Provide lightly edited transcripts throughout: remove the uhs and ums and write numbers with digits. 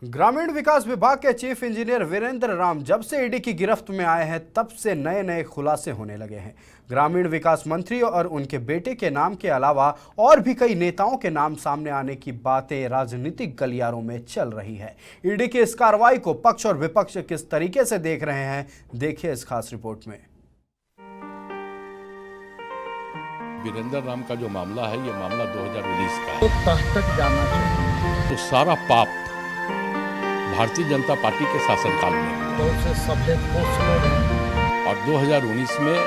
ग्रामीण विकास विभाग के चीफ इंजीनियर वीरेंद्र राम जब से ईडी की गिरफ्त में आए हैं तब से नए नए खुलासे होने लगे हैं। ग्रामीण विकास मंत्री और उनके बेटे के नाम के अलावा और भी कई नेताओं के नाम सामने आने की बातें राजनीतिक गलियारों में चल रही है। ईडी की इस कार्रवाई को पक्ष और विपक्ष किस तरीके से देख रहे हैं, देखिए इस खास रिपोर्ट में। वीरेंद्र राम का जो मामला है, ये मामला 2019 का है। तो तह तक जाना चाहिए। तो सारा पाप भारतीय जनता पार्टी के शासनकाल में हुआ। बहुत से सफेद पोस्ट लोग हैं। और 2019 में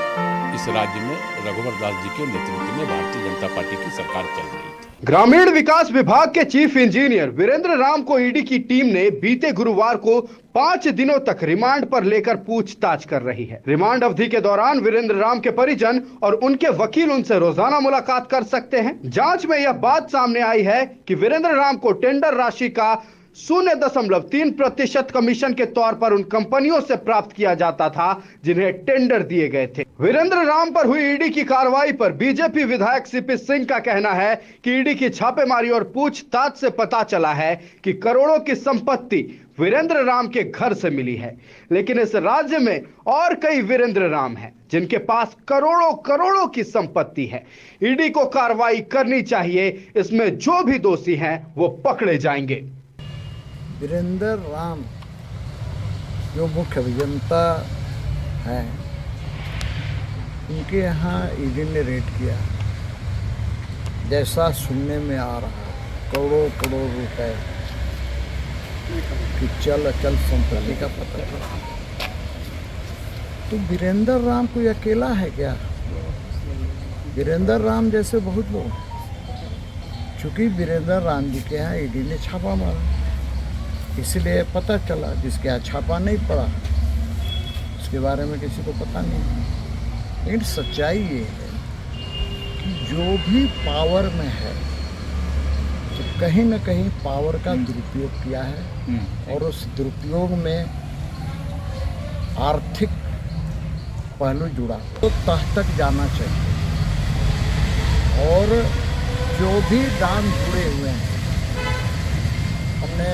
इस राज्य में रघुवर दास जी के नेतृत्व में भारतीय जनता पार्टी की सरकार चल रही थी। ग्रामीण विकास विभाग के चीफ इंजीनियर वीरेंद्र राम को ईडी की टीम ने बीते गुरुवार को 5 दिनों तक रिमांड पर लेकर पूछताछ कर रही है। रिमांड अवधि के दौरान वीरेंद्र राम के परिजन और उनके वकील उनसे रोजाना मुलाकात कर सकते हैं। जांच में यह बात सामने आई है कि वीरेंद्र राम को टेंडर राशि का 0.3% कमीशन के तौर पर उन कंपनियों से प्राप्त किया जाता था जिन्हें टेंडर दिए गए थे। वीरेंद्र राम पर हुई ईडी की कार्रवाई पर बीजेपी विधायक सीपी सिंह का कहना है कि ईडी की छापेमारी और पूछताछ से पता चला है कि करोड़ों की संपत्ति वीरेंद्र राम के घर से मिली है। लेकिन इस राज्य में और कई वीरेंद्र राम हैं जिनके पास करोड़ों करोड़ों की संपत्ति है। ईडी को कार्रवाई करनी चाहिए, इसमें जो भी दोषी हैं वो पकड़े जाएंगे। वीरेंद्र राम जो मुख्य अभियंता हैं, उनके यहाँ ईडी ने रेड किया। जैसा सुनने में आ रहा है, करोड़ों करोड़ रुपए की चल अचल संपत्ति का पता चला। तो वीरेंद्र राम कोई अकेला है क्या? वीरेंद्र राम जैसे बहुत लोग हैं। चूंकि वीरेंद्र राम जी के यहाँ ईडी ने छापा मारा, इसलिए पता चला। जिसके यहाँ छापा नहीं पड़ा उसके बारे में किसी को पता नहीं। लेकिन सच्चाई ये है कि जो भी पावर में है तो कहीं ना कहीं पावर का दुरुपयोग किया है और उस दुरुपयोग में आर्थिक पहलू जुड़ा। तो तह तक जाना चाहिए। और जो भी दान जुड़े हुए हैं, हमने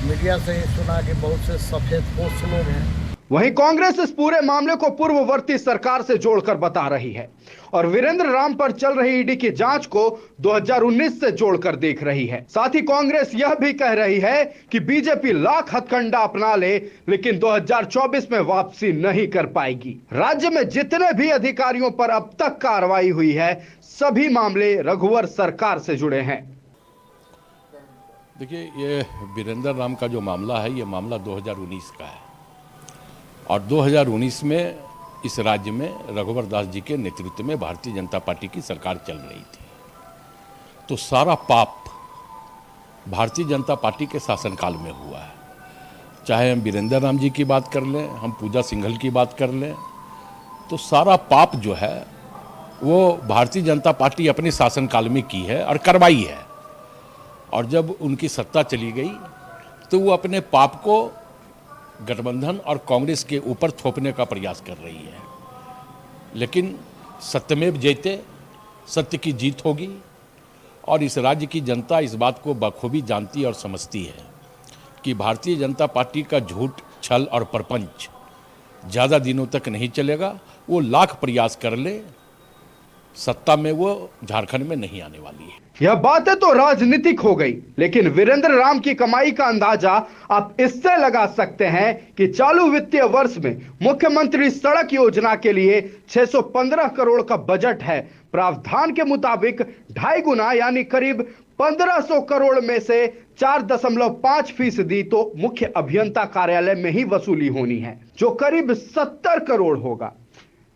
मीडिया से ही सुना कि बहुत से सफेद पोस्ट लोग हैं। वहीं कांग्रेस इस पूरे मामले को पूर्ववर्ती सरकार से जोड़कर बता रही है और वीरेंद्र राम पर चल रही ईडी की जांच को 2019 से जोड़कर देख रही है। साथ ही कांग्रेस यह भी कह रही है कि बीजेपी लाख हथकंडा अपना ले लेकिन 2024 में वापसी नहीं कर पाएगी। राज्य में जितने भी अधिकारियों पर अब तक कार्रवाई हुई है, सभी मामले रघुवर सरकार से जुड़े हैं। देखिए, ये वीरेंद्र राम का जो मामला है, ये मामला 2019 का है। और 2019 में इस राज्य में रघुवर दास जी के नेतृत्व में भारतीय जनता पार्टी की सरकार चल रही थी। तो सारा पाप भारतीय जनता पार्टी के शासनकाल में हुआ है। चाहे हम वीरेंद्र राम जी की बात कर लें, हम पूजा सिंघल की बात कर लें, तो सारा पाप जो है वो भारतीय जनता पार्टी अपने शासनकाल में की है और करवाई है। और जब उनकी सत्ता चली गई तो वो अपने पाप को गठबंधन और कांग्रेस के ऊपर थोपने का प्रयास कर रही है। लेकिन सत्यमेव जयते, सत्य की जीत होगी। और इस राज्य की जनता इस बात को बखूबी जानती और समझती है कि भारतीय जनता पार्टी का झूठ, छल और प्रपंच ज़्यादा दिनों तक नहीं चलेगा। वो लाख प्रयास कर ले, सत्ता में वो झारखंड में नहीं आने वाली है। यह बातें तो राजनीतिक हो गई, लेकिन वीरेंद्र राम की कमाई का अंदाजा आप इससे लगा सकते हैं कि चालू वित्तीय वर्ष में मुख्यमंत्री सड़क योजना के लिए 615 करोड़ का बजट है। प्रावधान के मुताबिक 2.5 गुना यानी करीब 1500 करोड़ में से 4.5% तो मुख्य अभियंता कार्यालय में ही वसूली होनी है, जो करीब 70 करोड़ होगा।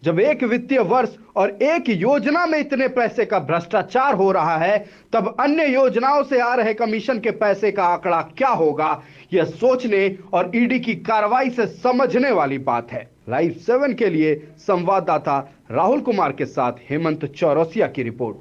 जब एक वित्तीय वर्ष और एक योजना में इतने पैसे का भ्रष्टाचार हो रहा है, तब अन्य योजनाओं से आ रहे कमीशन के पैसे का आंकड़ा क्या होगा, यह सोचने और ईडी की कार्रवाई से समझने वाली बात है। लाइव 7 के लिए संवाददाता राहुल कुमार के साथ हेमंत चौरसिया की रिपोर्ट।